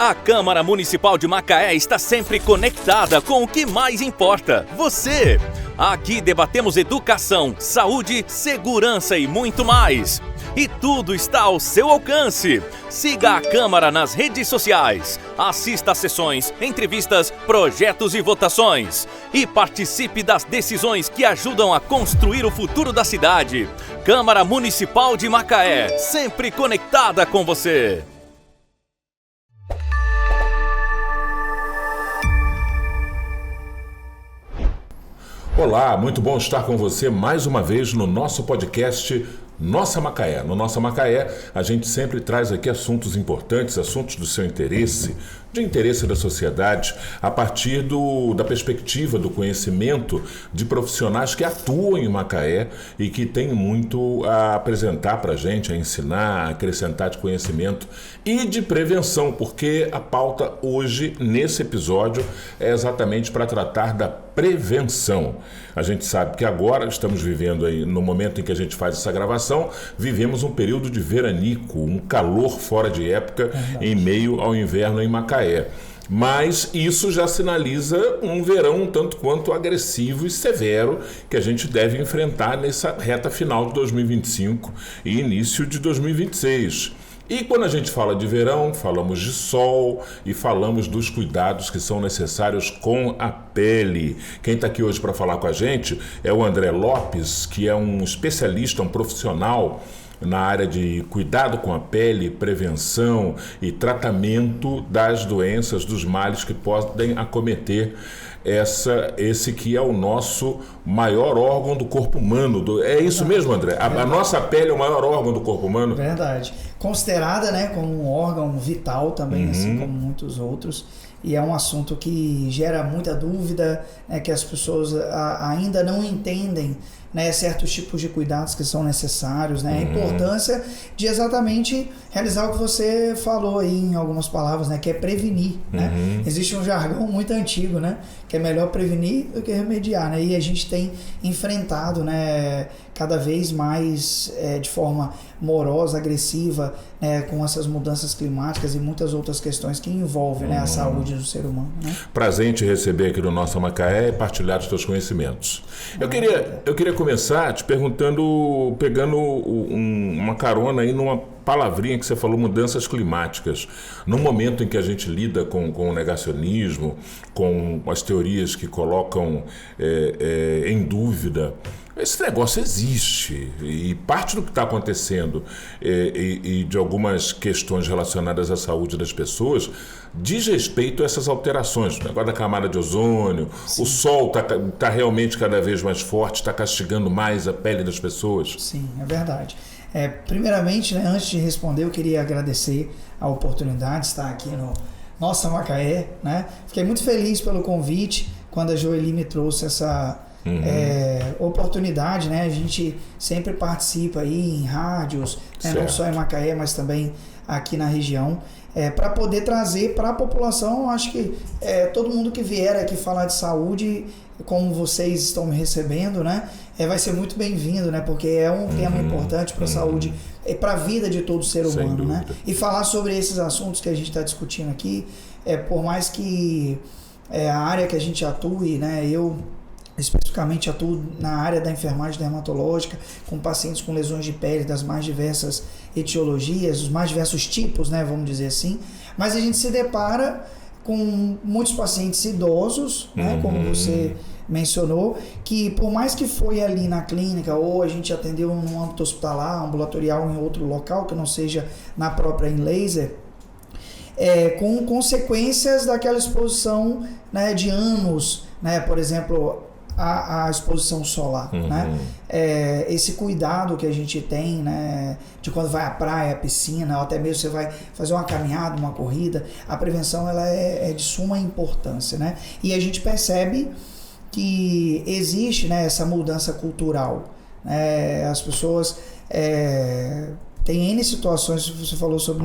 A Câmara Municipal de Macaé está sempre conectada com o que mais importa, você. Aqui debatemos educação, saúde, segurança e muito mais. E tudo está ao seu alcance. Siga a Câmara nas redes sociais. Assista a sessões, entrevistas, projetos e votações. E participe das decisões que ajudam a construir o futuro da cidade. Câmara Municipal de Macaé, sempre conectada com você. Olá, muito bom estar com você mais uma vez no nosso podcast Nossa Macaé. No Nossa Macaé, a gente sempre traz aqui assuntos importantes, assuntos do seu interesse, de interesse da sociedade, a partir da perspectiva do conhecimento de profissionais que atuam em Macaé e que têm muito a apresentar para a gente, a ensinar, a acrescentar de conhecimento e de prevenção, porque a pauta hoje, nesse episódio, é exatamente para tratar da prevenção. A gente sabe que agora estamos vivendo aí, no momento em que a gente faz essa gravação, vivemos um período de veranico, um calor fora de época em meio ao inverno em Macaé. Mas isso já sinaliza um verão um tanto quanto agressivo e severo que a gente deve enfrentar nessa reta final de 2025 e início de 2026. E quando a gente fala de verão, falamos de sol e falamos dos cuidados que são necessários com a pele. Quem está aqui hoje para falar com a gente é o André Lopes, que é um especialista, um profissional na área de cuidado com a pele, prevenção e tratamento das doenças, dos males que podem acometer esse que é o nosso maior órgão do corpo humano. É isso mesmo, André? A nossa pele é o maior órgão do corpo humano? Verdade. Considerada, né, como um órgão vital também, assim como muitos outros. E é um assunto que gera muita dúvida, né, que as pessoas ainda não entendem, né, certos tipos de cuidados que são necessários, né, a importância de exatamente realizar o que você falou aí em algumas palavras, né, que é prevenir, né? Existe um jargão muito antigo, né, que é melhor prevenir do que remediar, né, e a gente tem enfrentado, né, cada vez mais de forma morosa, agressiva, né, com essas mudanças climáticas e muitas outras questões que envolvem, né, a saúde do ser humano, né? Prazer em te receber aqui no Nossa Macaé e partilhar os teus conhecimentos. Eu queria começar te perguntando, pegando uma carona aí numa palavrinha que você falou, mudanças climáticas. No momento em que a gente lida com o negacionismo, com as teorias que colocam em dúvida, esse negócio existe e parte do que está acontecendo e de algumas questões relacionadas à saúde das pessoas diz respeito a essas alterações. O negócio da camada de ozônio, sim. O sol está realmente cada vez mais forte, está castigando mais a pele das pessoas. Sim, é verdade. Primeiramente, né, antes de responder, eu queria agradecer a oportunidade de estar aqui no Nossa Macaé, né? Fiquei muito feliz pelo convite quando a Joeli me trouxe essa oportunidade, né? A gente sempre participa aí em rádios, né? Não só em Macaé, mas também aqui na região, para poder trazer para a população. Acho que todo mundo que vier aqui falar de saúde, como vocês estão me recebendo, né? Vai ser muito bem-vindo, né? Porque é um tema importante para a saúde e para a vida de todo ser humano, né? E falar sobre esses assuntos que a gente está discutindo aqui, por mais que a área que a gente atue, né? Eu especificamente atuo na área da enfermagem dermatológica, com pacientes com lesões de pele das mais diversas etiologias, os mais diversos tipos, né, vamos dizer assim, mas a gente se depara com muitos pacientes idosos, né, como você mencionou, que por mais que foi ali na clínica ou a gente atendeu no âmbito hospitalar, ambulatorial, em outro local, que não seja na própria em laser, com consequências daquela exposição, né, de anos, né, por exemplo, a exposição solar, né? Esse cuidado que a gente tem, né, de quando vai à praia, à piscina, ou até mesmo você vai fazer uma caminhada, uma corrida, a prevenção ela é de suma importância, né? E a gente percebe que existe, né, essa mudança cultural, as pessoas tem N situações. Você falou sobre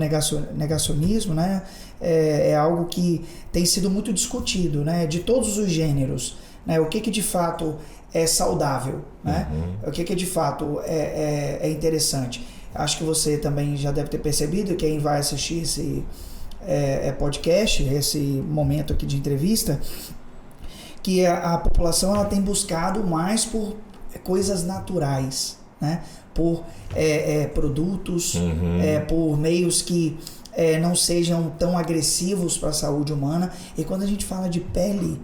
negacionismo, né? É algo que tem sido muito discutido, né, de todos os gêneros. Né, o que de fato é saudável, né? O que de fato é interessante. Acho que você também já deve ter percebido, quem vai assistir podcast, esse momento aqui de entrevista, que a população ela tem buscado mais por coisas naturais, né? Por produtos, por meios que não sejam tão agressivos para a saúde humana. E quando a gente fala de pele,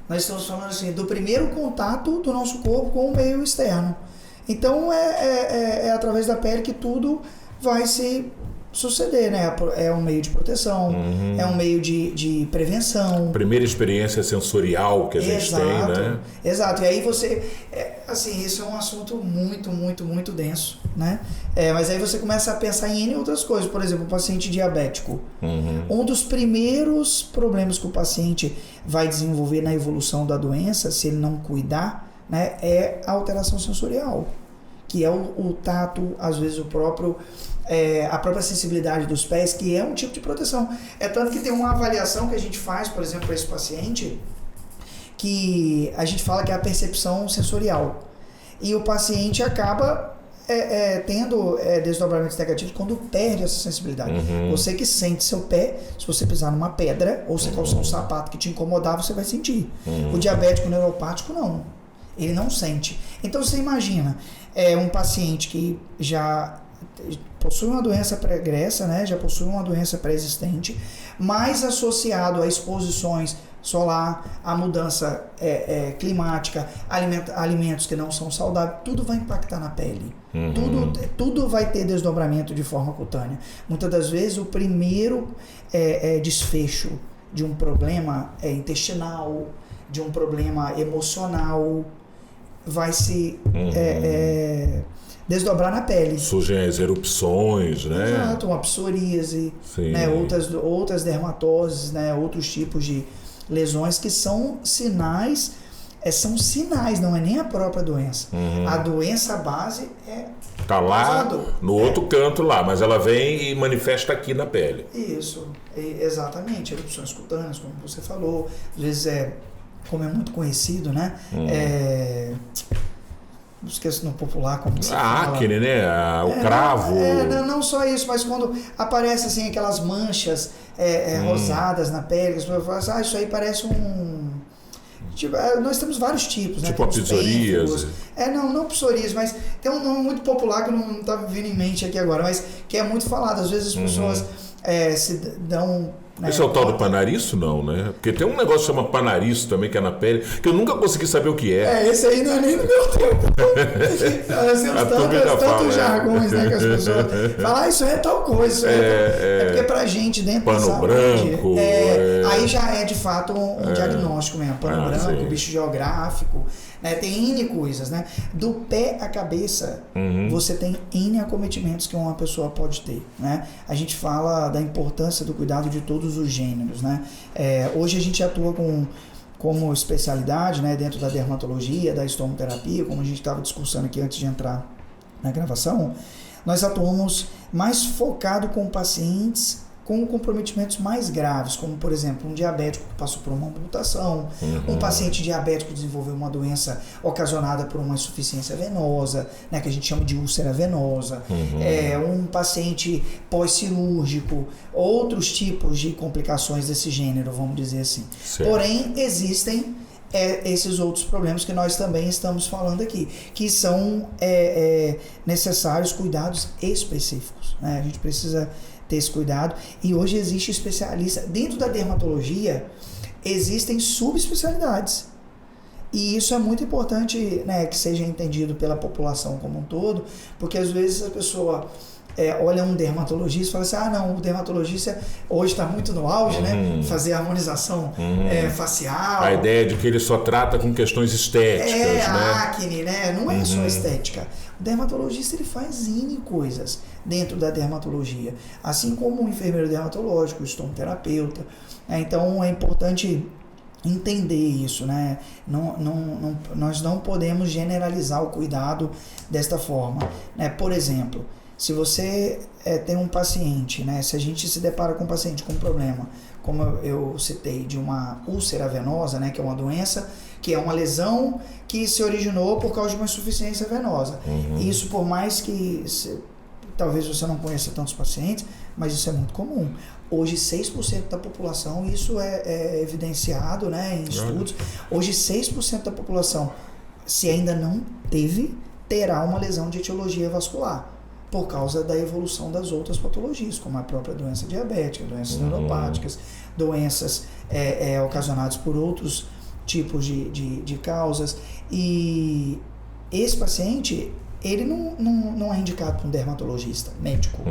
nós estamos falando assim, do primeiro contato do nosso corpo com o meio externo. Então é através da pele que tudo vai se suceder, né? É um meio de proteção, é um meio de prevenção. Primeira experiência sensorial que a gente tem, né? Exato. E aí você... assim, isso é um assunto muito, muito, muito denso, né? Mas aí você começa a pensar em outras coisas. Por exemplo, o paciente diabético. Um dos primeiros problemas que o paciente vai desenvolver na evolução da doença, se ele não cuidar, né, é a alteração sensorial, que é o tato, às vezes a própria sensibilidade dos pés, que é um tipo de proteção. É tanto que tem uma avaliação que a gente faz, por exemplo, para esse paciente, que a gente fala que é a percepção sensorial. E o paciente acaba tendo desdobramentos negativos quando perde essa sensibilidade. Você que sente seu pé, se você pisar numa pedra, ou se calçar um sapato que te incomodar, você vai sentir. O diabético neuropático, não. Ele não sente. Então você imagina, um paciente que já possui uma doença pregressa, né, já possui uma doença pré-existente, mas associado a exposições solar, a mudança climática, alimentos que não são saudáveis, tudo vai impactar na pele. Tudo vai ter desdobramento de forma cutânea. Muitas das vezes o primeiro desfecho de um problema intestinal, de um problema emocional, vai se desdobrar na pele. Surgem as erupções, né? Exato, uma psoríase, né? outras dermatoses, né? Outros tipos de lesões que são sinais, não é nem a própria doença. A doença base tá lá no outro canto lá, mas ela vem e manifesta aqui na pele. Isso, exatamente, erupções cutâneas, como você falou, às vezes como é muito conhecido, né? Não esqueço no popular como se fala. A acne, né? O cravo. Não só isso, mas quando aparece assim aquelas manchas rosadas na pele, as pessoas falam assim, isso aí parece tipo, nós temos vários tipos, né? Tipo a psoríase. Não psoríase, mas tem um nome muito popular que eu não está vindo em mente aqui agora, mas que é muito falado. Às vezes as pessoas se dão... Esse é o tal do panariço, não, né? Porque tem um negócio que chama panariço também, que é na pele, que eu nunca consegui saber o que é. Esse aí não é nem do meu tempo. Nós temos tantos jargões, né, que as pessoas falam, isso é tal coisa, isso é porque pra gente dentro pano da saúde, branco. Aí já é de fato um diagnóstico mesmo, pano branco, bicho geográfico, né? Tem N coisas, né? Do pé à cabeça, você tem N acometimentos que uma pessoa pode ter, né? A gente fala da importância do cuidado de todos os gêneros, né? Hoje a gente atua como especialidade, né, dentro da dermatologia, da estomoterapia, como a gente estava discussando aqui antes de entrar na gravação, nós atuamos mais focado com pacientes com comprometimentos mais graves, como, por exemplo, um diabético que passou por uma amputação, um paciente diabético que desenvolveu uma doença ocasionada por uma insuficiência venosa, né, que a gente chama de úlcera venosa, um paciente pós-cirúrgico, outros tipos de complicações desse gênero, vamos dizer assim. Certo. Porém, existem esses outros problemas que nós também estamos falando aqui, que são necessários cuidados específicos, né? A gente precisa ter esse cuidado, e hoje existe especialista dentro da dermatologia, existem subespecialidades, e isso é muito importante, né, que seja entendido pela população como um todo, porque às vezes a pessoa olha um dermatologista e fala assim, não, o dermatologista hoje está muito no auge, né, fazer harmonização facial. A ideia de que ele só trata com questões estéticas, né? Acne, né? Não é só estética. O dermatologista, ele faz N coisas dentro da dermatologia, assim como o enfermeiro dermatológico, o estomoterapeuta, né? Então é importante entender isso, né? Nós não podemos generalizar o cuidado desta forma, né? Por exemplo, se você tem um paciente, né? Se a gente se depara com um paciente com um problema, como eu citei, de uma úlcera venosa, né? Que é uma doença, que é uma lesão que se originou por causa de uma insuficiência venosa. Isso, por mais que talvez você não conheça tantos pacientes, mas isso é muito comum. Hoje 6% da população, isso é evidenciado, né, em estudos, hoje 6% da população, se ainda não teve, terá uma lesão de etiologia vascular, por causa da evolução das outras patologias, como a própria doença diabética, doenças neuropáticas, doenças ocasionadas por outros tipos de causas. E esse paciente, ele não é indicado para um dermatologista médico.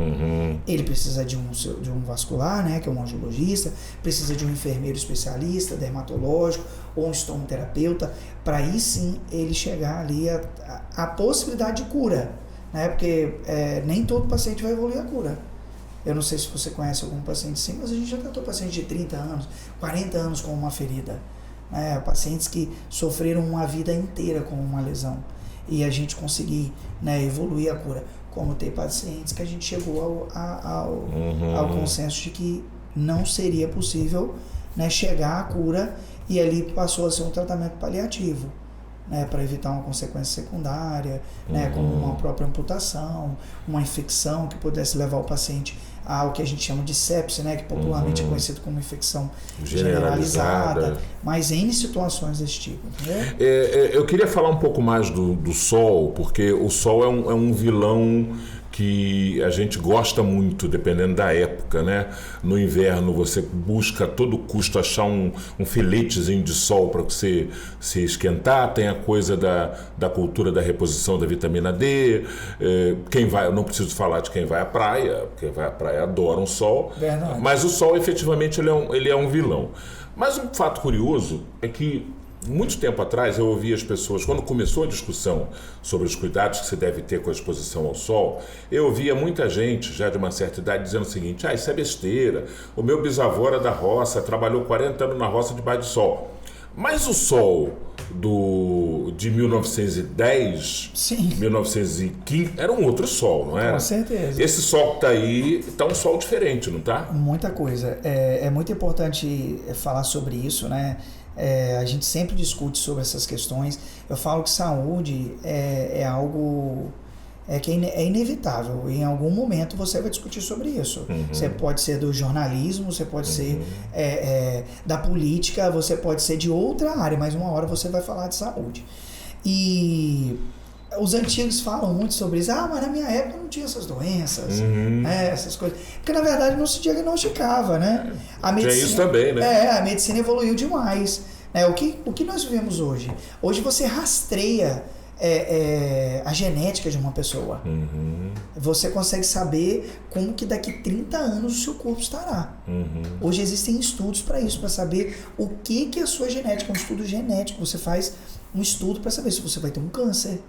Ele precisa de um vascular, né, que é um angiologista, precisa de um enfermeiro especialista, dermatológico, ou um estomoterapeuta, para aí sim ele chegar ali a possibilidade de cura, né, porque nem todo paciente vai evoluir a cura. Eu não sei se você conhece algum paciente sim, mas a gente já tratou pacientes de 30 anos, 40 anos com uma ferida, né, pacientes que sofreram uma vida inteira com uma lesão. E a gente conseguir, né, evoluir a cura. Como tem pacientes que a gente chegou ao consenso de que não seria possível, né, chegar à cura, e ali passou a ser um tratamento paliativo, né, para evitar uma consequência secundária, né, como uma própria amputação, uma infecção que pudesse levar o paciente ao que a gente chama de sepse, né, que popularmente é conhecido como infecção generalizada, mas em situações desse tipo. Entendeu? Eu queria falar um pouco mais do sol, porque o sol é um vilão que a gente gosta muito, dependendo da época, né? No inverno você busca a todo custo achar um filetezinho de sol para você se esquentar. Tem a coisa da cultura da reposição da vitamina D. Eu não preciso falar de quem vai à praia. Quem vai à praia adora um sol. Verdade. Mas o sol efetivamente ele é um vilão. Mas um fato curioso é que muito tempo atrás eu ouvi as pessoas, quando começou a discussão sobre os cuidados que se deve ter com a exposição ao sol, eu ouvia muita gente já de uma certa idade dizendo o seguinte: isso é besteira, o meu bisavô era da roça, trabalhou 40 anos na roça debaixo de sol. Mas o sol de 1910, Sim. 1915, era um outro sol, não era? Com certeza. Esse sol que está aí está um sol diferente, não está? Muita coisa. É muito importante falar sobre isso, né? A gente sempre discute sobre essas questões. Eu falo que saúde é algo que é inevitável. Em algum momento você vai discutir sobre isso. Você pode ser do jornalismo, você pode ser da política, você pode ser de outra área, mas uma hora você vai falar de saúde. E os antigos falam muito sobre isso. Mas na minha época não tinha essas doenças, essas coisas. Porque na verdade não se diagnosticava, né? A medicina, tinha isso também, né? A medicina evoluiu demais. O que nós vivemos hoje? Hoje você rastreia a genética de uma pessoa. Você consegue saber como que daqui 30 anos o seu corpo estará. Hoje existem estudos para isso, para saber o que é a sua genética. É um estudo genético. Você faz um estudo para saber se você vai ter um câncer.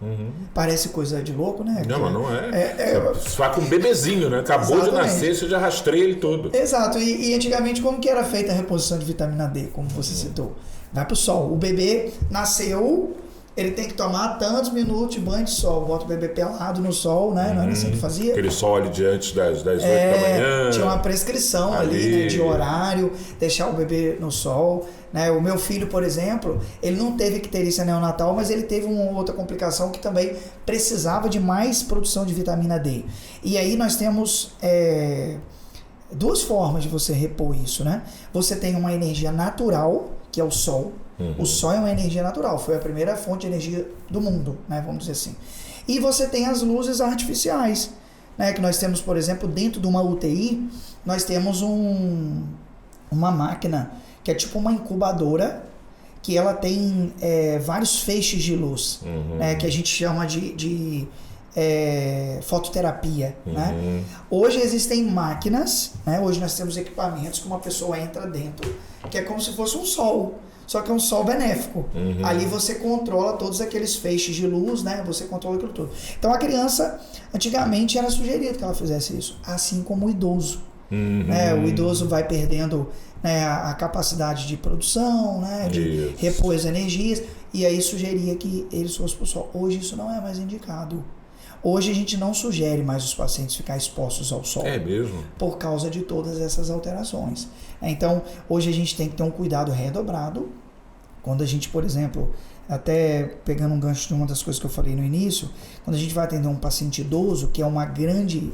Parece coisa de louco, né? Não, mas não é. Você vai com um bebezinho, né? Acabou Exatamente. de nascer, você já rastreia ele todo. Exato. E antigamente, como que era feita a reposição de vitamina D, como você citou? Vai pro sol. O bebê nasceu, ele tem que tomar tantos minutos de banho de sol. Bota o bebê pelado no sol, né? Não era assim que fazia? Aquele sol ali diante das 8 da manhã. Tinha uma prescrição ali, né, de horário, deixar o bebê no sol. Né? O meu filho, por exemplo, ele não teve icterícia neonatal, mas ele teve uma outra complicação que também precisava de mais produção de vitamina D. E aí nós temos duas formas de você repor isso, né? Você tem uma energia natural, que é o sol. O sol é uma energia natural, foi a primeira fonte de energia do mundo, né? Vamos dizer assim. E você tem as luzes artificiais, né? Que nós temos, por exemplo, dentro de uma UTI, nós temos uma máquina que é tipo uma incubadora, que ela tem vários feixes de luz, né? Que a gente chama de fototerapia, né? Hoje existem máquinas, né? Hoje nós temos equipamentos que uma pessoa entra dentro, que é como se fosse um sol, só que é um sol benéfico. Ali você controla todos aqueles feixes de luz, né? Você controla aquilo tudo. Então a criança, antigamente era sugerido que ela fizesse isso, assim como o idoso. Né? O idoso vai perdendo, né, a capacidade de produção, né? De repor as energias, e aí sugeria que eles fossem para o sol. Hoje isso não é mais indicado. Hoje a gente não sugere mais os pacientes ficar expostos ao sol. É mesmo? Por causa de todas essas alterações. Então, hoje a gente tem que ter um cuidado redobrado. Quando a gente, por exemplo, até pegando um gancho de uma das coisas que eu falei no início, quando a gente vai atender um paciente idoso, que é uma grande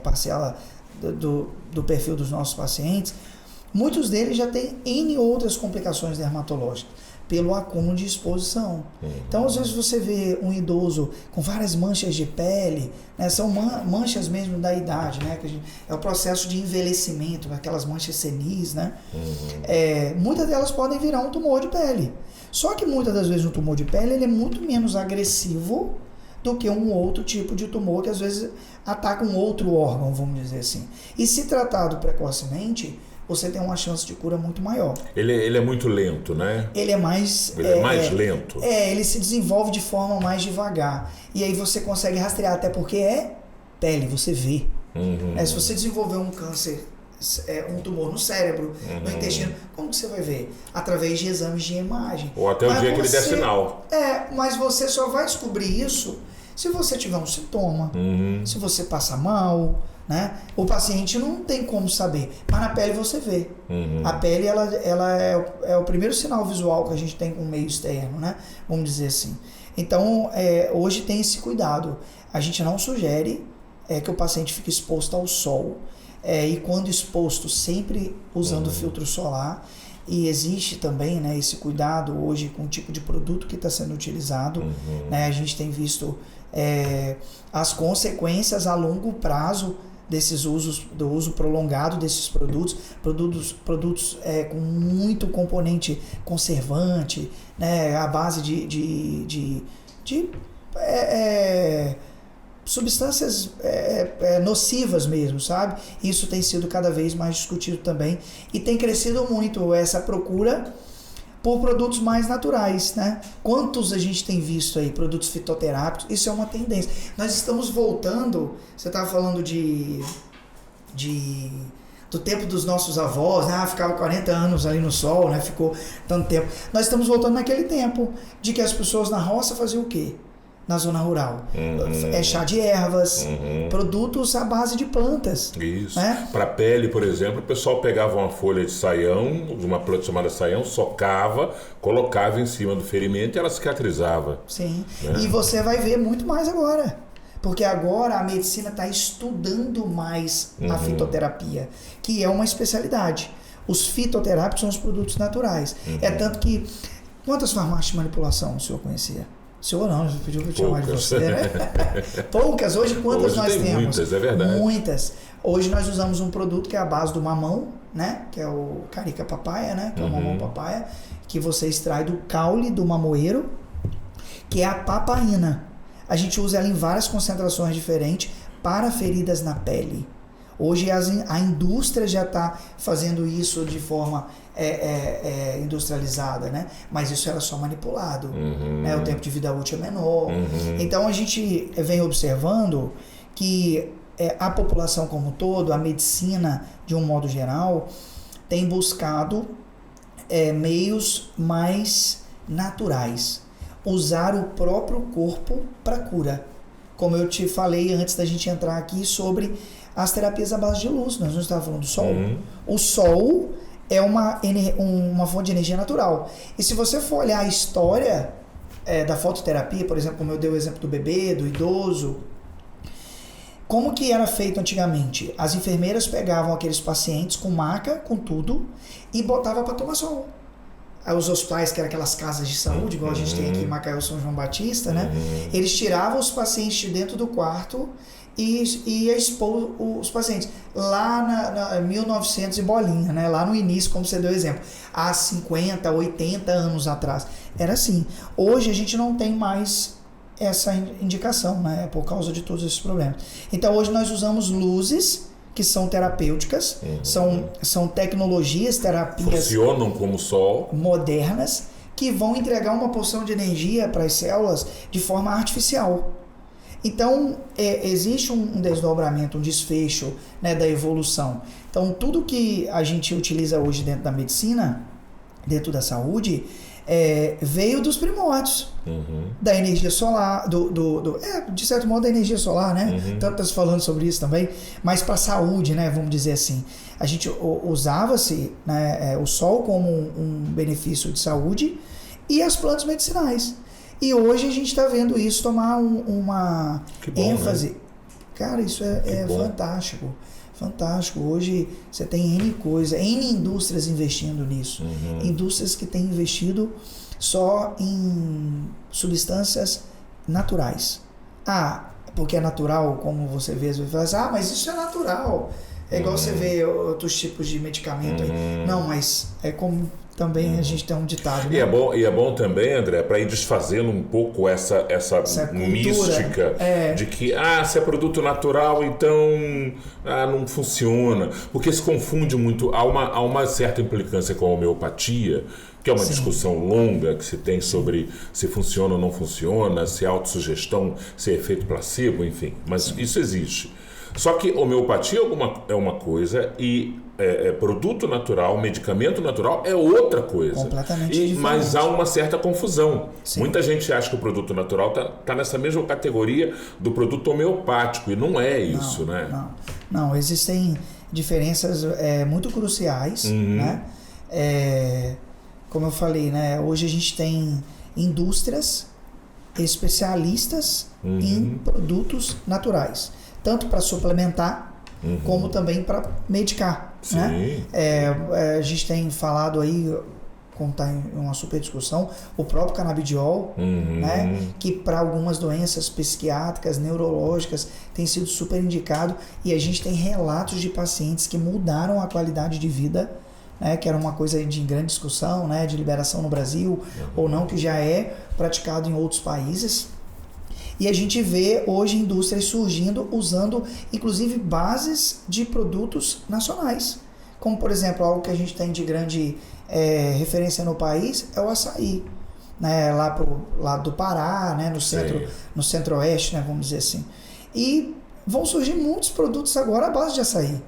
parcela do perfil dos nossos pacientes, muitos deles já têm N outras complicações dermatológicas, pelo acúmulo de exposição. Então, às vezes você vê um idoso com várias manchas de pele, né? São manchas mesmo da idade, né? É o processo de envelhecimento, aquelas manchas senis, né? Muitas delas podem virar um tumor de pele. Só que muitas das vezes um tumor de pele ele é muito menos agressivo do que um outro tipo de tumor que às vezes ataca um outro órgão, vamos dizer assim. E se tratado precocemente, você tem uma chance de cura muito maior. Ele é muito lento, né? Ele é mais... Ele é mais lento. Ele se desenvolve de forma mais devagar. E aí você consegue rastrear, até porque é pele, você vê. Se você desenvolver um câncer, um tumor no cérebro, no intestino, como que você vai ver? Através de exames de imagem. Ou até o dia que ele der sinal. Mas você só vai descobrir isso se você tiver um sintoma, se você passar mal, né? O paciente não tem como saber, mas na pele você vê. A pele ela é o primeiro sinal visual que a gente tem com o meio externo, né? Vamos dizer assim. Então, hoje tem esse cuidado. A gente não sugere que o paciente fique exposto ao sol. E quando exposto, sempre usando filtro solar. E existe também, né, esse cuidado hoje com o tipo de produto que está sendo utilizado. Né? A gente tem visto as consequências a longo prazo desses usos, do uso prolongado desses produtos com muito componente conservante, né, à base de substâncias nocivas mesmo, sabe? Isso tem sido cada vez mais discutido também e tem crescido muito essa procura por produtos mais naturais, né? Quantos a gente tem visto aí, produtos fitoterápicos, isso é uma tendência. Nós estamos voltando, você estava falando do tempo dos nossos avós, né? Ficava 40 anos ali no sol, né? Ficou tanto tempo. Nós estamos voltando naquele tempo de que as pessoas na roça faziam o quê? Na zona rural. Chá de ervas, produtos à base de plantas. Isso. Né? Para pele, por exemplo, o pessoal pegava uma folha de saião, de uma planta chamada saião, socava, colocava em cima do ferimento e ela cicatrizava. Sim. Né? E você vai ver muito mais agora. Porque agora a medicina está estudando mais a fitoterapia, que é uma especialidade. Os fitoterápicos são os produtos naturais. É tanto que... Quantas farmácias de manipulação o senhor conhecia? O senhor não, já pediu para eu chamar de você, né? Poucas. Hoje quantas hoje nós temos? Muitas, é verdade. Muitas. Hoje nós usamos um produto que é a base do mamão, né? Que é o carica papaya, né? Que é o mamão papaya, que você extrai do caule do mamoeiro, que é a papaina. A gente usa ela em várias concentrações diferentes para feridas na pele. Hoje a indústria já está fazendo isso de forma industrializada, né? Mas isso era só manipulado. Né? O tempo de vida útil é menor. Então a gente vem observando que a população como um todo, a medicina de um modo geral, tem buscado meios mais naturais. Usar o próprio corpo para cura. Como eu te falei antes da gente entrar aqui sobre as terapias à base de luz. Nós não estávamos falando do sol. O sol é uma fonte de energia natural. E se você for olhar a história da fototerapia, por exemplo, como eu dei o exemplo do bebê, do idoso, como que era feito antigamente? As enfermeiras pegavam aqueles pacientes com maca, com tudo, e botavam para tomar sol. Os hospitais, que eram aquelas casas de saúde, igual a gente tem aqui em Macaé, São João Batista, né? Eles tiravam os pacientes de dentro do quarto e ia expor os pacientes. Lá na 1900 e bolinha, né? Lá no início, como você deu exemplo, há 50, 80 anos atrás. Era assim. Hoje a gente não tem mais essa indicação, né? Por causa de todos esses problemas. Então hoje nós usamos luzes que são terapêuticas, são tecnologias, terapias... Funcionam como sol. Modernas, que vão entregar uma porção de energia para as células de forma artificial. Então, existe um desdobramento, um desfecho, né, da evolução. Então, tudo que a gente utiliza hoje dentro da medicina, dentro da saúde, veio dos primórdios, da energia solar, de certo modo da energia solar, né? Tanto está falando sobre isso também, mas para a saúde, né? Vamos dizer assim, a gente usava-se, né, o sol como um benefício de saúde e as plantas medicinais. E hoje a gente está vendo isso tomar uma ênfase. Né? Cara, isso é fantástico. fantástico. Hoje você tem N coisa, N indústrias investindo nisso. Indústrias que têm investido só em substâncias naturais. Porque é natural, como você vê, às vezes fala assim, mas isso é natural. É igual você vê outros tipos de medicamento aí. Não, mas é como também a gente tem um ditado. Né? E é bom também, André, para ir desfazendo um pouco essa mística de que se é produto natural, então não funciona. Porque se confunde muito. Há uma certa implicância com a homeopatia, que é uma discussão longa que se tem sobre se funciona ou não funciona, se é autossugestão, se é efeito placebo, enfim. Mas isso existe. Só que homeopatia é uma coisa e produto natural, medicamento natural é outra coisa. Completamente diferente. Mas há uma certa confusão. Sim. Muita gente acha que o produto natural está nessa mesma categoria do produto homeopático e não é isso, né? Não, existem diferenças muito cruciais, né? Como eu falei, né? Hoje a gente tem indústrias especialistas em produtos naturais. Tanto para suplementar, como também para medicar. Né? A gente tem falado aí, como está em uma super discussão, o próprio canabidiol, né? Que para algumas doenças psiquiátricas, neurológicas, tem sido super indicado. E a gente tem relatos de pacientes que mudaram a qualidade de vida, né? Que era uma coisa de grande discussão, né? De liberação no Brasil ou não, que já é praticado em outros países. E a gente vê hoje indústrias surgindo usando, inclusive, bases de produtos nacionais. Como, por exemplo, algo que a gente tem de grande referência no país é o açaí. Né? Lá pro lado do Pará, né? No centro-oeste, né? Vamos dizer assim. E vão surgir muitos produtos agora à base de açaí.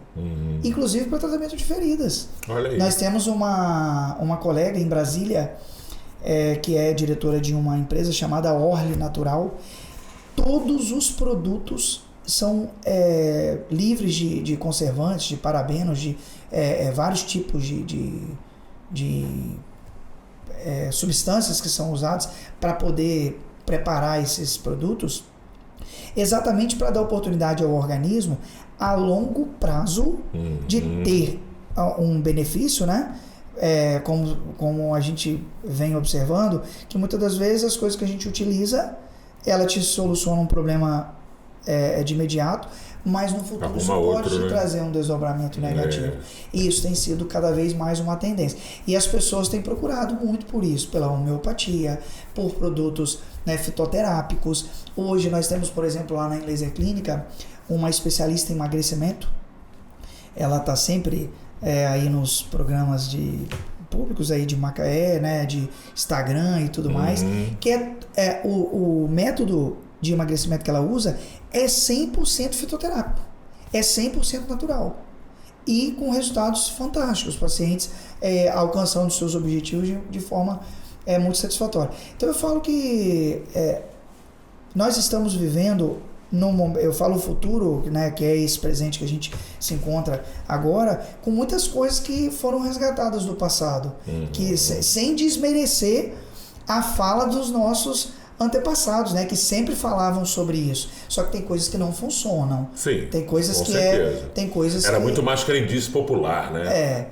Inclusive para tratamento de feridas. Olha aí. Nós temos uma colega em Brasília, que é diretora de uma empresa chamada Orle Natural. Todos os produtos são livres de conservantes, de parabenos, de vários tipos de substâncias que são usadas para poder preparar esses produtos, exatamente para dar oportunidade ao organismo a longo prazo de ter um benefício, né? Como a gente vem observando, que muitas das vezes as coisas que a gente utiliza, ela te soluciona um problema de imediato, mas no futuro isso pode te trazer um desdobramento negativo. E isso tem sido cada vez mais uma tendência. E as pessoas têm procurado muito por isso, pela homeopatia, por produtos, né, fitoterápicos. Hoje nós temos, por exemplo, lá na Laser Clínica, uma especialista em emagrecimento. Ela está sempre aí nos programas públicos aí de Macaé, né, de Instagram e tudo mais, que o método de emagrecimento que ela usa é 100% fitoterápico, é 100% natural e com resultados fantásticos, os pacientes alcançando seus objetivos de forma muito satisfatória. Então eu falo que nós estamos vivendo eu falo o futuro, né, que é esse presente que a gente se encontra agora, com muitas coisas que foram resgatadas do passado, que sem desmerecer a fala dos nossos antepassados, né, que sempre falavam sobre isso. Só que tem coisas que não funcionam. Sim, tem coisas com que certeza. Tem coisas Era muito mais crendice popular, né?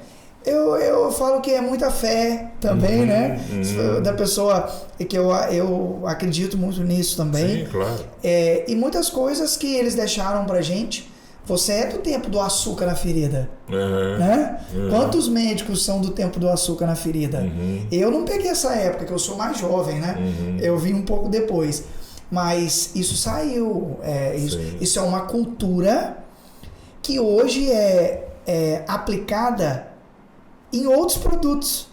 Eu falo que é muita fé também, né? Da pessoa, que eu acredito muito nisso também. Sim, claro. E muitas coisas que eles deixaram pra gente. Você é do tempo do açúcar na ferida, né? Quantos médicos são do tempo do açúcar na ferida? Eu não peguei essa época, que eu sou mais jovem, né? Eu vim um pouco depois. Mas isso saiu. Isso é uma cultura que hoje é aplicada em outros produtos,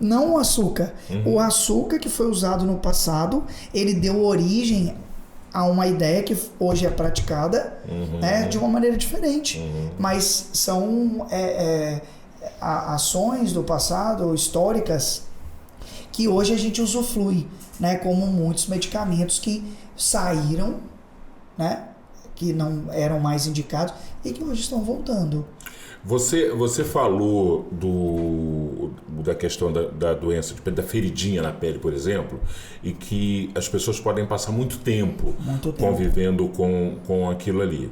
não o açúcar. O açúcar que foi usado no passado, ele deu origem a uma ideia que hoje é praticada, né, de uma maneira diferente. Mas são ações do passado, históricas, que hoje a gente usufrui, né, como muitos medicamentos que saíram, né, que não eram mais indicados e que hoje estão voltando. Você falou do da questão da doença, da feridinha na pele, por exemplo, e que as pessoas podem passar muito tempo convivendo com aquilo ali.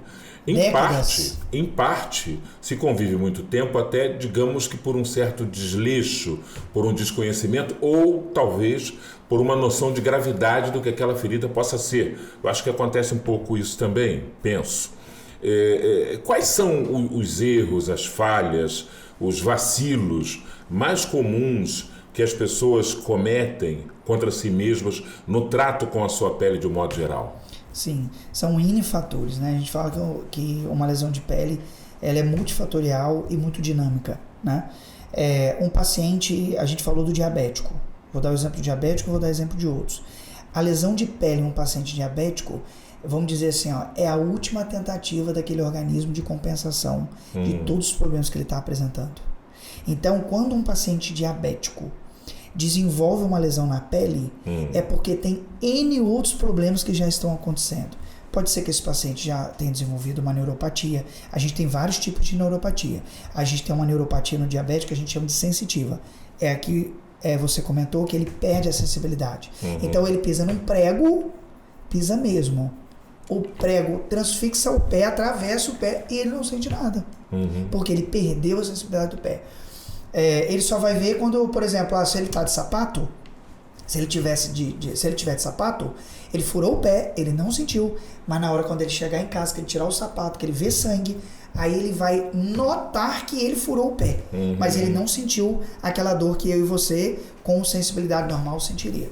Em parte, se convive muito tempo, até digamos que por um certo desleixo, por um desconhecimento ou talvez por uma noção de gravidade do que aquela ferida possa ser. Eu acho que acontece um pouco isso também, penso. Quais são os erros, as falhas, os vacilos mais comuns que as pessoas cometem contra si mesmas no trato com a sua pele de um modo geral? Sim, são N fatores, né? A gente fala que uma lesão de pele ela é multifatorial e muito dinâmica, né? Um paciente, a gente falou do diabético, vou dar o exemplo do diabético, vou dar exemplo de outros. A lesão de pele em um paciente diabético, vamos dizer assim, é a última tentativa daquele organismo de compensação de todos os problemas que ele está apresentando. Então, quando um paciente diabético desenvolve uma lesão na pele, é porque tem N outros problemas que já estão acontecendo. Pode ser que esse paciente já tenha desenvolvido uma neuropatia. A gente tem vários tipos de neuropatia. A gente tem uma neuropatia no diabético que a gente chama de sensitiva. É a que você comentou que ele perde a sensibilidade. Então ele pisa num prego, pisa mesmo. O prego transfixa o pé, atravessa o pé e ele não sente nada. Porque ele perdeu a sensibilidade do pé. Ele só vai ver quando, por exemplo, se ele está de sapato, se ele tiver de sapato, ele furou o pé, ele não sentiu, mas na hora quando ele chegar em casa, que ele tirar o sapato, que ele vê sangue, aí ele vai notar que ele furou o pé, mas ele não sentiu aquela dor que eu e você, com sensibilidade normal, sentiria.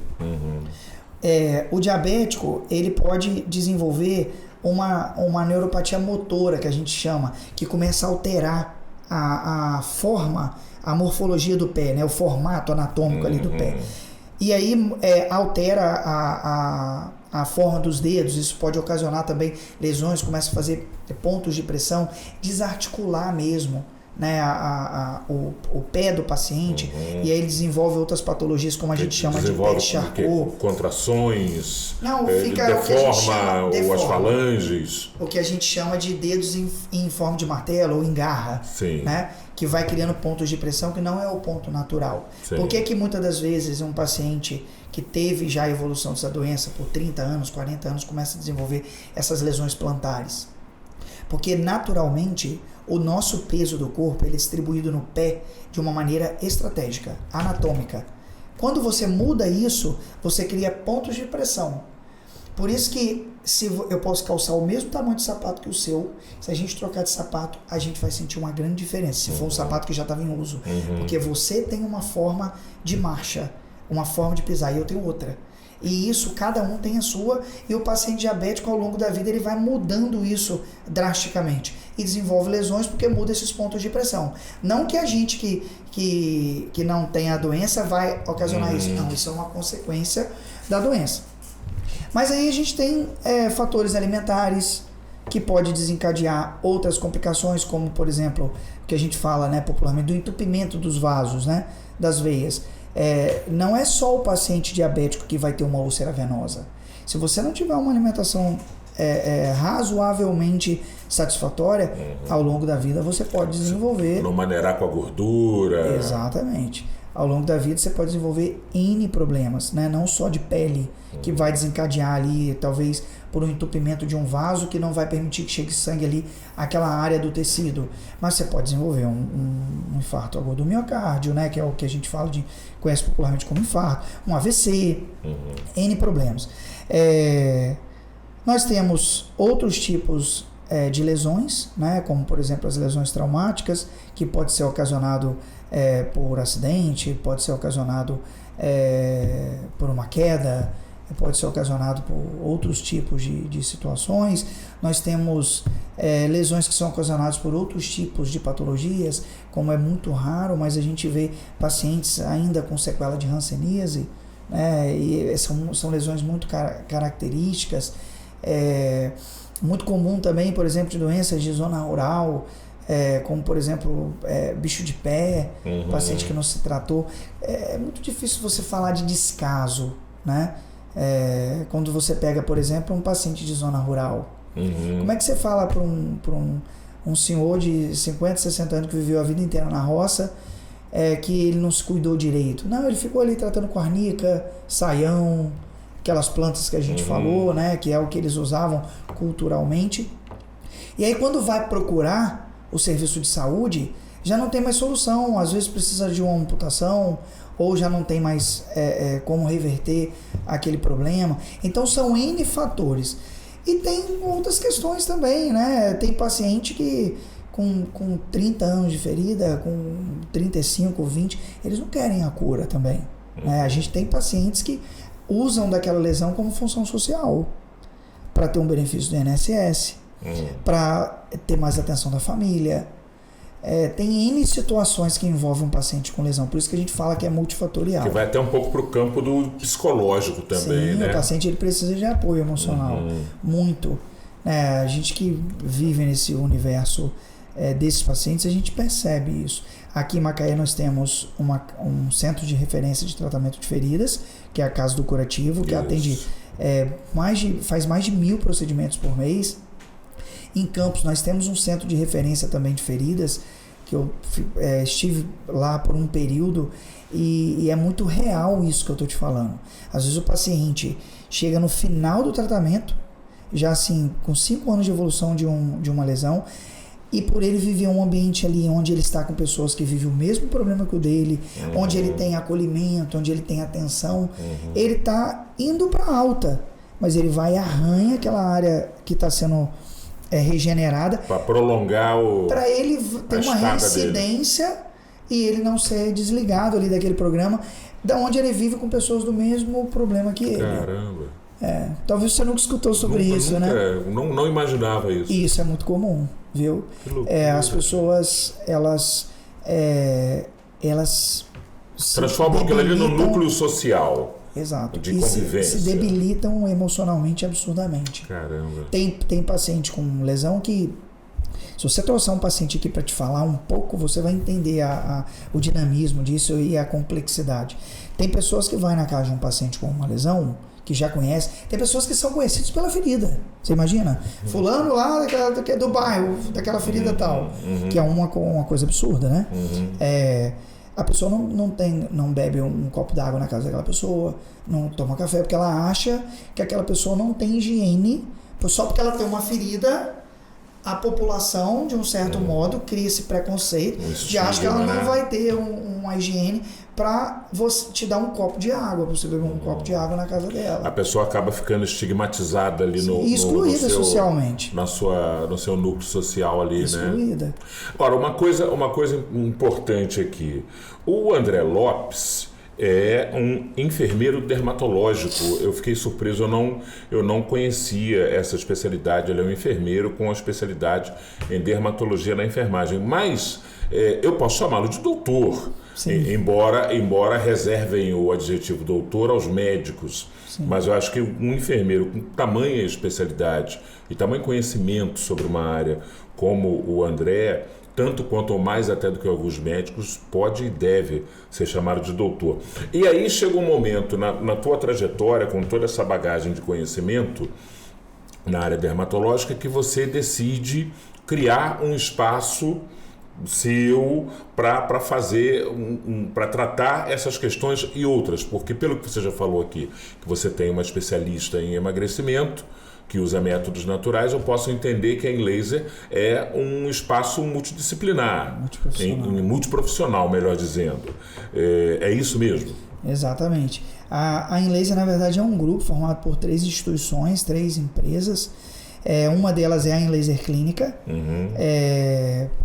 O diabético, ele pode desenvolver uma neuropatia motora, que a gente chama, que começa a alterar a forma, a morfologia do pé, né? O formato anatômico ali do pé. E aí altera a forma dos dedos, isso pode ocasionar também lesões, começa a fazer pontos de pressão, desarticular mesmo, né, o pé do paciente, e aí ele desenvolve outras patologias, como a gente chama de pé de Charcot. Contrações, deforma as falanges. O que a gente chama de dedos em forma de martelo ou em garra, né, que vai criando pontos de pressão que não é o ponto natural. Sim. Por que muitas das vezes um paciente que teve já a evolução dessa doença por 30 anos, 40 anos, começa a desenvolver essas lesões plantares? Porque naturalmente o nosso peso do corpo ele é distribuído no pé de uma maneira estratégica, anatômica. Quando você muda isso, você cria pontos de pressão. Por isso que se eu posso calçar o mesmo tamanho de sapato que o seu, se a gente trocar de sapato, a gente vai sentir uma grande diferença, se for um sapato que já estava em uso. Porque você tem uma forma de marcha, uma forma de pisar, e eu tenho outra. E isso, cada um tem a sua, e o paciente diabético ao longo da vida ele vai mudando isso drasticamente e desenvolve lesões porque muda esses pontos de pressão. Não que a gente que não tem a doença vai ocasionar isso, não, isso é uma consequência da doença. Mas aí a gente tem fatores alimentares que pode desencadear outras complicações, como por exemplo, o que a gente fala, né, popularmente, do entupimento dos vasos, né, das veias. Não é só o paciente diabético que vai ter uma úlcera venosa. Se você não tiver uma alimentação razoavelmente satisfatória, ao longo da vida você pode desenvolver... Não maneirar com a gordura. Exatamente. Ao longo da vida você pode desenvolver N problemas, né? Não só de pele, que vai desencadear ali, talvez por um entupimento de um vaso que não vai permitir que chegue sangue ali àquela área do tecido. Mas você pode desenvolver um infarto agudo do miocárdio, né? Que é o que a gente conhece popularmente como infarto, um AVC, N problemas. Nós temos outros tipos de lesões, né? Como por exemplo as lesões traumáticas, que pode ser ocasionado por acidente, pode ser ocasionado por uma queda, pode ser ocasionado por outros tipos de situações. Nós temos lesões que são ocasionadas por outros tipos de patologias, como é muito raro, mas a gente vê pacientes ainda com sequela de hanseníase, né? E são lesões muito características. Muito comum também, por exemplo, de doenças de zona rural, como por exemplo bicho de pé, paciente que não se tratou. É muito difícil você falar de descaso, né? Quando você pega, por exemplo, um paciente de zona rural. Como é que você fala para um senhor de 50, 60 anos que viveu a vida inteira na roça, que ele não se cuidou direito. Não, ele ficou ali tratando com arnica, saião, aquelas plantas que a gente falou, né? Que é o que eles usavam culturalmente. E aí quando vai procurar o serviço de saúde, já não tem mais solução. Às vezes precisa de uma amputação, ou já não tem mais como reverter aquele problema. Então são N fatores. E tem outras questões também, né? Tem paciente que com 30 anos de ferida, com 35, 20, eles não querem a cura também. Né? A gente tem pacientes que usam daquela lesão como função social, para ter um benefício do INSS, para ter mais atenção da família. Tem N situações que envolvem um paciente com lesão, por isso que a gente fala que é multifatorial. Que vai até um pouco para o campo do psicológico também, Sim, né? O paciente ele precisa de apoio emocional, muito. A gente que vive nesse universo desses pacientes, a gente percebe isso. Aqui em Macaé nós temos um centro de referência de tratamento de feridas, que é a Casa do Curativo, que atende faz mais de 1.000 procedimentos por mês. Em Campos nós temos um centro de referência também de feridas, que eu estive lá por um período e é muito real isso que eu estou te falando. Às vezes o paciente chega no final do tratamento, já assim, com 5 anos de evolução de uma lesão, e por ele viver um ambiente ali onde ele está com pessoas que vivem o mesmo problema que o dele, onde ele tem acolhimento, onde ele tem atenção, ele está indo para alta, mas ele vai e arranha aquela área que está sendo regenerada para prolongar para ele ter uma reincidência dele. E ele não ser desligado ali daquele programa, da onde ele vive com pessoas do mesmo problema que ele. Caramba! Talvez você nunca escutou sobre isso, né? Não imaginava isso. Isso é muito comum, viu? Que loucura, as pessoas, elas transformam aquilo ali no núcleo social. Exato. De convivência. Se debilitam emocionalmente absurdamente. Caramba. Tem paciente com lesão que, se você trouxer um paciente aqui para te falar um pouco, você vai entender o dinamismo disso e a complexidade. Tem pessoas que vão na casa de um paciente com uma lesão, que já conhece. Tem pessoas que são conhecidas pela ferida. Você imagina? Fulano lá do bairro, daquela ferida tal. Que é uma coisa absurda, né? A pessoa não bebe um copo d'água na casa daquela pessoa, não toma café, porque ela acha que aquela pessoa não tem higiene, só porque ela tem uma ferida. A população, de um certo modo, cria esse preconceito de achar que ela não vai ter uma higiene para você te dar um copo de água, para você beber um copo de água na casa dela. A pessoa acaba ficando estigmatizada ali excluída socialmente. No seu núcleo social ali, excluída. Né? Agora, uma coisa importante aqui. O André Lopes é um enfermeiro dermatológico. Eu fiquei surpreso, eu não conhecia essa especialidade. Ele é um enfermeiro com a especialidade em dermatologia na enfermagem. Mas eu posso chamá-lo de doutor, embora reservem o adjetivo doutor aos médicos. Sim. Mas eu acho que um enfermeiro com tamanha especialidade e tamanho conhecimento sobre uma área como o André, tanto quanto ou mais até do que alguns médicos, pode e deve ser chamado de doutor. E aí chega um momento na tua trajetória, com toda essa bagagem de conhecimento na área dermatológica, que você decide criar um espaço seu para fazer, para tratar essas questões e outras, porque pelo que você já falou aqui, que você tem uma especialista em emagrecimento, que usa métodos naturais, eu posso entender que a Inlaser é um espaço multidisciplinar, multiprofissional, melhor dizendo. É isso mesmo? Exatamente. A Inlaser, na verdade, é um grupo formado por 3 instituições, 3 empresas. Uma delas é a Inlaser Clínica,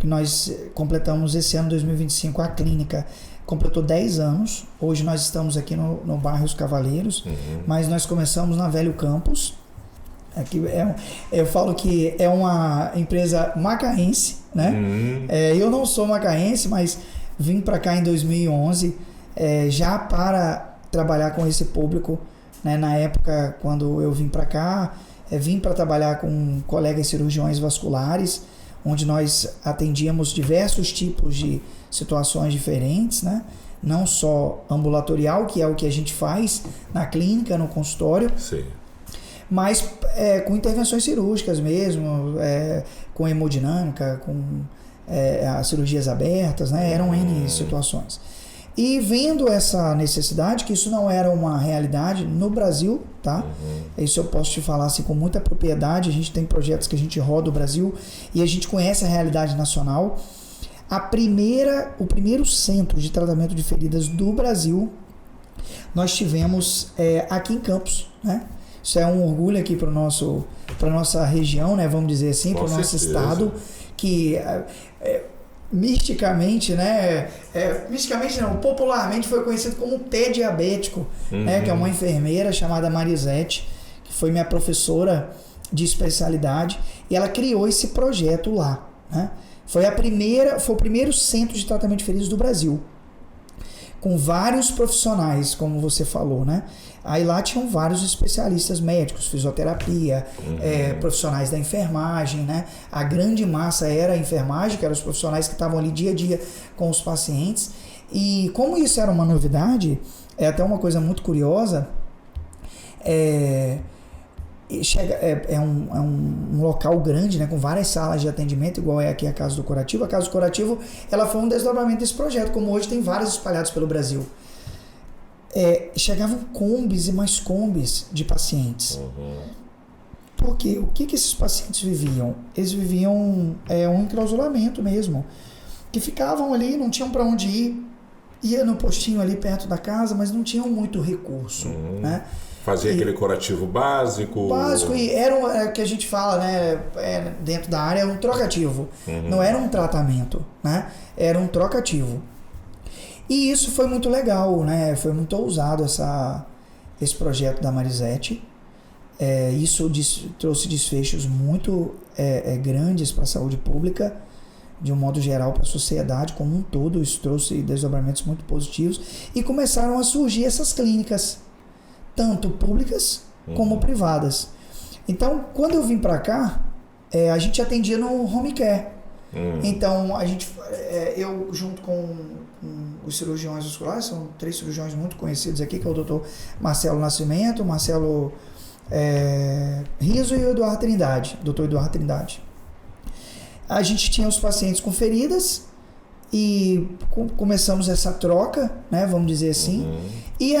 que nós completamos esse ano, 2025, a clínica completou 10 anos. Hoje nós estamos aqui no bairro Os Cavaleiros, mas nós começamos na Velho Campos. Aqui eu falo que é uma empresa macaense, né? Eu não sou macaense, mas vim para cá em 2011 já para trabalhar com esse público, né? Na época, quando eu vim para cá, vim para trabalhar com colegas cirurgiões vasculares, onde nós atendíamos diversos tipos de situações diferentes, né? Não só ambulatorial, que é o que a gente faz na clínica, no consultório. Sim. Mas com intervenções cirúrgicas mesmo, com hemodinâmica, com as cirurgias abertas, né? Eram N situações. E vendo essa necessidade, que isso não era uma realidade no Brasil, tá? Isso eu posso te falar assim com muita propriedade. A gente tem projetos que a gente roda o Brasil e a gente conhece a realidade nacional. O primeiro centro de tratamento de feridas do Brasil, nós tivemos aqui em Campos, né? Isso é um orgulho aqui para nossa região, né? Vamos dizer assim, para o nosso estado, que misticamente, né? Misticamente não, popularmente foi conhecido como pé diabético, né? Que é uma enfermeira chamada Marisete, que foi minha professora de especialidade, e ela criou esse projeto lá, né? Foi o primeiro centro de tratamento de feridas do Brasil, com vários profissionais, como você falou, né? Aí lá tinham vários especialistas médicos, fisioterapia, profissionais da enfermagem, né? A grande massa era a enfermagem, que eram os profissionais que estavam ali dia a dia com os pacientes. E como isso era uma novidade, é até uma coisa muito curiosa, é um local grande, né, com várias salas de atendimento, igual é aqui a Casa do Curativo. A Casa do Curativo, ela foi um desdobramento desse projeto, como hoje tem vários espalhados pelo Brasil. Chegavam combis e mais combis de pacientes. Porque o que esses pacientes viviam? Eles viviam um enclausuramento mesmo, que ficavam ali, não tinham para onde ir, ia no postinho ali perto da casa, mas não tinham muito recurso, né? Fazia aquele curativo básico. E era o que a gente fala, né? Dentro da área, um trocativo. Não era um tratamento, né? Era um trocativo. E isso foi muito legal, né? Foi muito ousado esse projeto da Marisete. Isso trouxe desfechos muito grandes para a saúde pública, de um modo geral, para a sociedade como um todo. Isso trouxe desdobramentos muito positivos. E começaram a surgir essas clínicas, tanto públicas como privadas. Então, quando eu vim para cá, a gente atendia no home care. Então, eu junto com os cirurgiões vasculares, são 3 cirurgiões muito conhecidos aqui, que é o Dr. Marcelo Nascimento, Marcelo Riso e o Eduardo Trindade, Dr. Eduardo Trindade. A gente tinha os pacientes com feridas e começamos essa troca, né, vamos dizer assim, e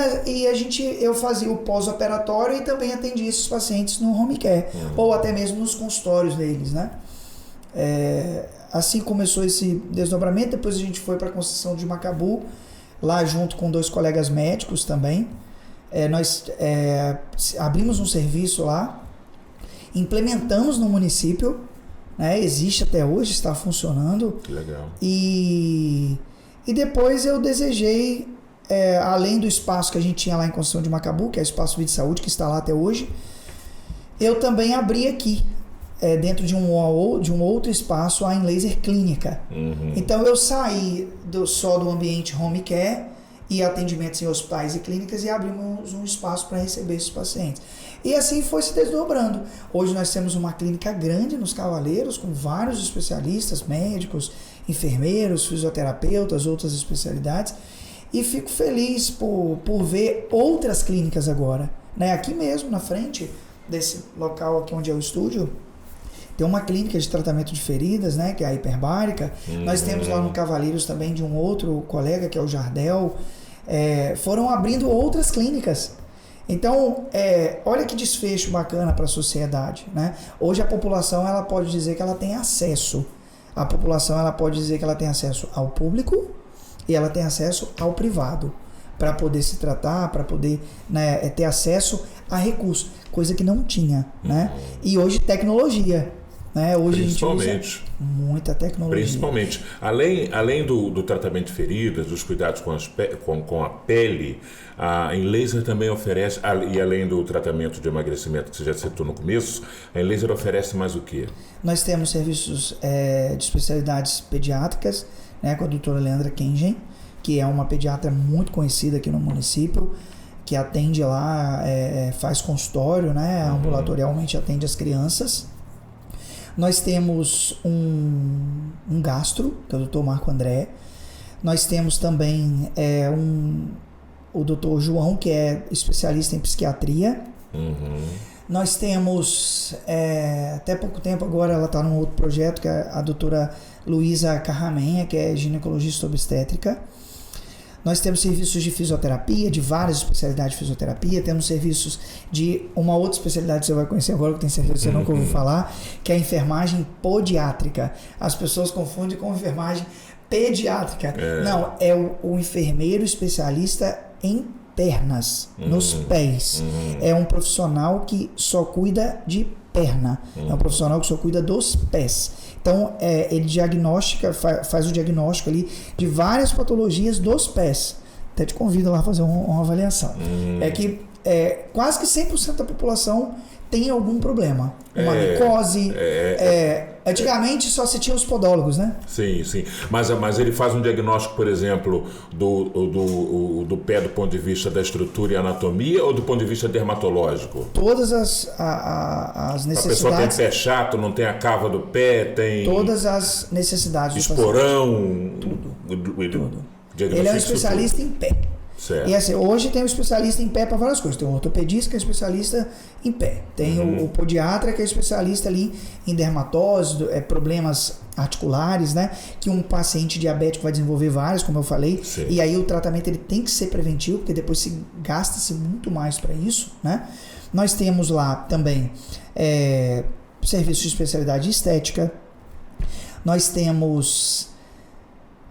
eu fazia o pós-operatório e também atendia esses pacientes no home care, ou até mesmo nos consultórios deles, né. Assim começou esse desdobramento. Depois a gente foi para a Conceição de Macabu, lá junto com 2 colegas médicos também. Nós abrimos um serviço lá, implementamos no município, né? Existe até hoje, está funcionando. Que legal. E depois eu desejei, além do espaço que a gente tinha lá em Conceição de Macabu, que é o Espaço Vida e Saúde, que está lá até hoje, eu também abri aqui, dentro de um outro espaço, a Laser Clínica. Então eu saí só do ambiente home care e atendimentos em hospitais e clínicas e abrimos um espaço para receber esses pacientes. E assim foi se desdobrando. Hoje nós temos uma clínica grande nos Cavaleiros, com vários especialistas, médicos, enfermeiros, fisioterapeutas, outras especialidades. E fico feliz por ver outras clínicas agora, né? Aqui mesmo, na frente desse local aqui onde é o estúdio, tem uma clínica de tratamento de feridas, né, que é a Hiperbárica. Nós temos lá no Cavaleiros também de um outro colega, que é o Jardel. Foram abrindo outras clínicas. Então, olha que desfecho bacana para a sociedade, né? Hoje a população, ela pode dizer que ela tem acesso. A população, ela pode dizer que ela tem acesso ao público e ela tem acesso ao privado, para poder se tratar, para poder, né, ter acesso a recursos, coisa que não tinha, né? E hoje tecnologia, né? Hoje a gente usa muita tecnologia. Principalmente. Além do tratamento de feridas, dos cuidados com a pele, a Laser também oferece, e além do tratamento de emagrecimento que você já citou no começo, a Laser oferece mais o quê? Nós temos serviços de especialidades pediátricas, né, com a doutora Leandra Kengen, que é uma pediatra muito conhecida aqui no município, que atende lá, faz consultório, né, ambulatorialmente atende as crianças. Nós temos um gastro, que é o Dr. Marco André. Nós temos também o Dr. João, que é especialista em psiquiatria. Nós temos, até pouco tempo agora, ela está num outro projeto, que é a doutora Luísa Carramenha, que é ginecologista obstétrica. Nós temos serviços de fisioterapia, de várias especialidades de fisioterapia. Temos serviços de uma outra especialidade que você vai conhecer agora, que eu tenho certeza que você nunca ouviu falar, que é a enfermagem podiátrica. As pessoas confundem com enfermagem pediátrica. Não, é o enfermeiro especialista em pernas, nos pés. É um profissional que só cuida de perna. É um profissional que só cuida dos pés. Então, ele diagnostica, faz o diagnóstico ali de várias patologias dos pés. Até te convido lá a fazer uma avaliação. É que quase que 100% da população tem algum problema. Uma micose. Antigamente só se tinha os podólogos, né? Sim, sim. Mas ele faz um diagnóstico, por exemplo, do pé do ponto de vista da estrutura e anatomia ou do ponto de vista dermatológico? Todas as necessidades. A pessoa tem pé chato, não tem a cava do pé, tem... Todas as necessidades. Esporão. Tudo. Ele é um especialista em pé. Certo. E assim, hoje tem um especialista em pé para várias coisas. Tem o ortopedista, que é especialista em pé. Tem o podiatra, que é especialista ali em dermatose, problemas articulares, né? Que um paciente diabético vai desenvolver vários, como eu falei. Sim. E aí o tratamento ele tem que ser preventivo, porque depois gasta-se muito mais para isso, né? Nós temos lá também serviços de especialidade estética. Nós temos...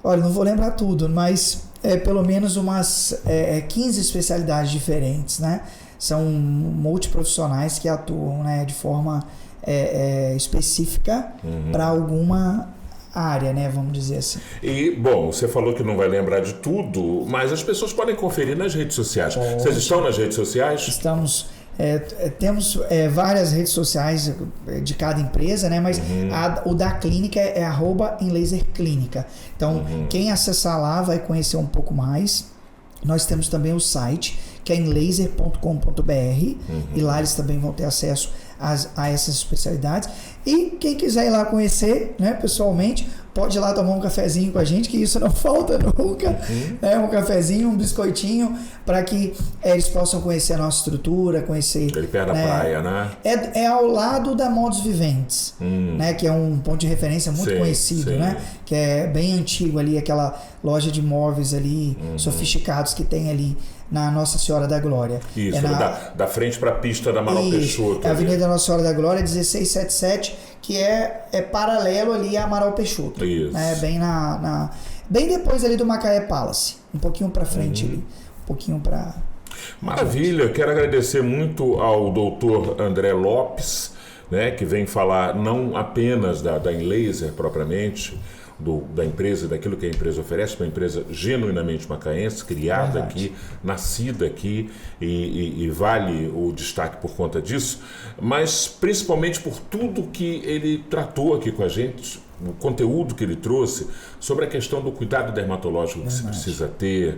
Olha, não vou lembrar tudo, mas... pelo menos umas 15 especialidades diferentes, né? São multiprofissionais que atuam, né, de forma específica para alguma área, né? Vamos dizer assim. E, bom, você falou que não vai lembrar de tudo, mas as pessoas podem conferir nas redes sociais. Vocês estão nas redes sociais? Estamos... temos várias redes sociais de cada empresa, né? Mas o da clínica é @inlaserclínica. Então, quem acessar lá vai conhecer um pouco mais. Nós temos também o site, que é inlaser.com.br, e lá eles também vão ter acesso a essas especialidades. E quem quiser ir lá conhecer, né, pessoalmente, pode ir lá tomar um cafezinho com a gente, que isso não falta nunca. Um cafezinho, um biscoitinho, para que eles possam conhecer a nossa estrutura, conhecer... Ele perto da praia, né? É ao lado da Modos Viventes, né, que é um ponto de referência muito conhecido, né? Que é bem antigo ali, aquela loja de móveis ali, sofisticados que tem ali na Nossa Senhora da Glória. Isso, da frente para a pista da Amaral Peixoto. É a Avenida Nossa Senhora da Glória, 1677, que é paralelo ali a Amaral Peixoto. Isso. Né? Bem depois ali do Macaé Palace. Um pouquinho para frente ali. Um pouquinho para... Maravilha, quero agradecer muito ao doutor André Lopes, né, que vem falar não apenas da Inlaser propriamente, da empresa, daquilo que a empresa oferece, uma empresa genuinamente macaense, criada aqui, nascida aqui e vale o destaque por conta disso, mas principalmente por tudo que ele tratou aqui com a gente, o conteúdo que ele trouxe sobre a questão do cuidado dermatológico que se precisa ter.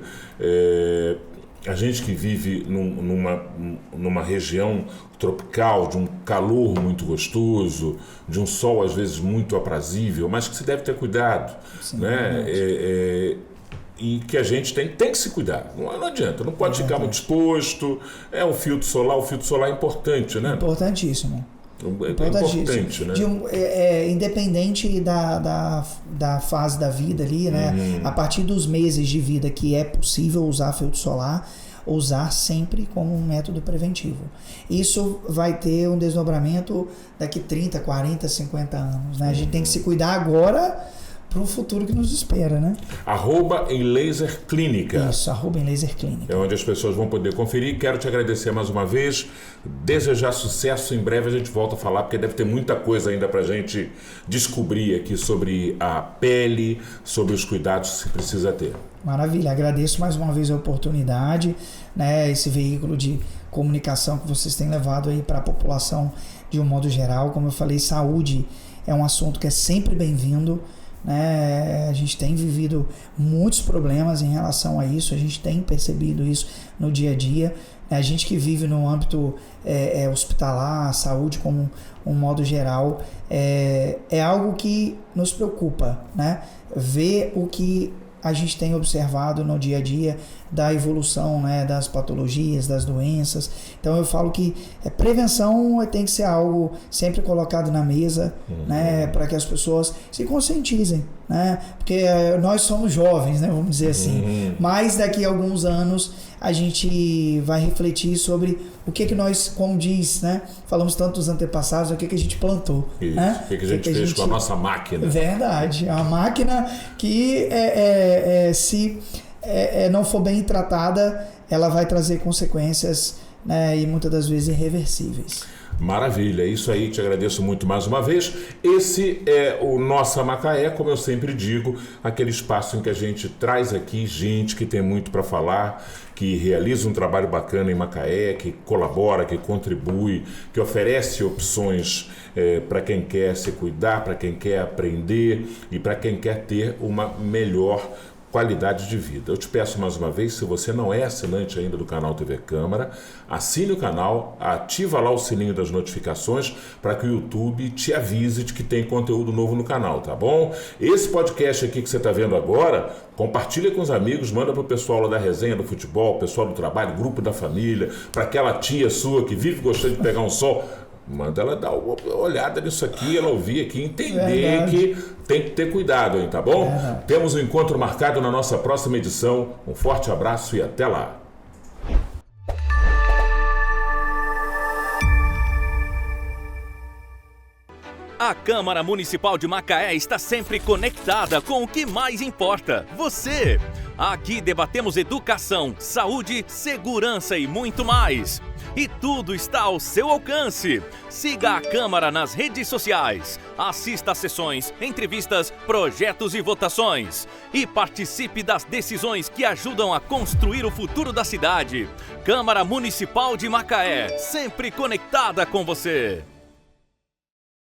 A gente que vive numa região tropical, de um calor muito gostoso, de um sol às vezes muito aprazível, mas que se deve ter cuidado, né? E que a gente tem que se cuidar. Não adianta, não pode ficar muito exposto. O filtro solar é importante, né? Importantíssimo. É importante, né? Independente da fase da vida ali, né? A partir dos meses de vida que é possível usar filtro solar, usar sempre como um método preventivo. Isso vai ter um desdobramento daqui 30, 40, 50 anos, né? A gente tem que se cuidar agora para o futuro que nos espera, né? @inlaserclínica. Isso, @inlaserclínica. É onde as pessoas vão poder conferir. Quero te agradecer mais uma vez, desejar sucesso. Em breve a gente volta a falar, porque deve ter muita coisa ainda para a gente descobrir aqui sobre a pele, sobre os cuidados que se precisa ter. Maravilha, agradeço mais uma vez a oportunidade, né? Esse veículo de comunicação que vocês têm levado aí para a população de um modo geral. Como eu falei, saúde é um assunto que é sempre bem-vindo, né? A gente tem vivido muitos problemas em relação a isso, a gente tem percebido isso no dia a dia. A gente que vive no âmbito hospitalar, a saúde como um modo geral, é algo que nos preocupa, né? Ver o que a gente tem observado no dia a dia da evolução, né, das patologias, das doenças. Então eu falo que prevenção tem que ser algo sempre colocado na mesa, né, para que as pessoas se conscientizem, né, porque nós somos jovens, né, vamos dizer assim, mas daqui a alguns anos a gente vai refletir sobre o que nós, como diz, né, falamos tanto dos antepassados, o que a gente plantou. Isso, né? O que a gente fez com a nossa máquina. Verdade, a máquina que se não for bem tratada, ela vai trazer consequências, né, e muitas das vezes irreversíveis. Maravilha, isso aí, te agradeço muito mais uma vez. Esse é o Nossa Macaé, como eu sempre digo, aquele espaço em que a gente traz aqui gente que tem muito para falar, que realiza um trabalho bacana em Macaé, que colabora, que contribui, que oferece opções para quem quer se cuidar, para quem quer aprender e para quem quer ter uma melhor qualidade de vida. Eu te peço mais uma vez, se você não é assinante ainda do canal TV Câmara, assine o canal, ativa lá o sininho das notificações para que o YouTube te avise de que tem conteúdo novo no canal, tá bom? Esse podcast aqui que você está vendo agora, compartilha com os amigos, manda para o pessoal lá da resenha do futebol, pessoal do trabalho, grupo da família, para aquela tia sua que vive gostando de pegar um sol. Manda ela dar uma olhada nisso aqui, ela ouvir aqui, entender que tem que ter cuidado, hein, tá bom? Temos um encontro marcado na nossa próxima edição. Um forte abraço e até lá. A Câmara Municipal de Macaé está sempre conectada com o que mais importa, você. Aqui debatemos educação, saúde, segurança e muito mais. E tudo está ao seu alcance. Siga a Câmara nas redes sociais. Assista a sessões, entrevistas, projetos e votações. E participe das decisões que ajudam a construir o futuro da cidade. Câmara Municipal de Macaé, sempre conectada com você.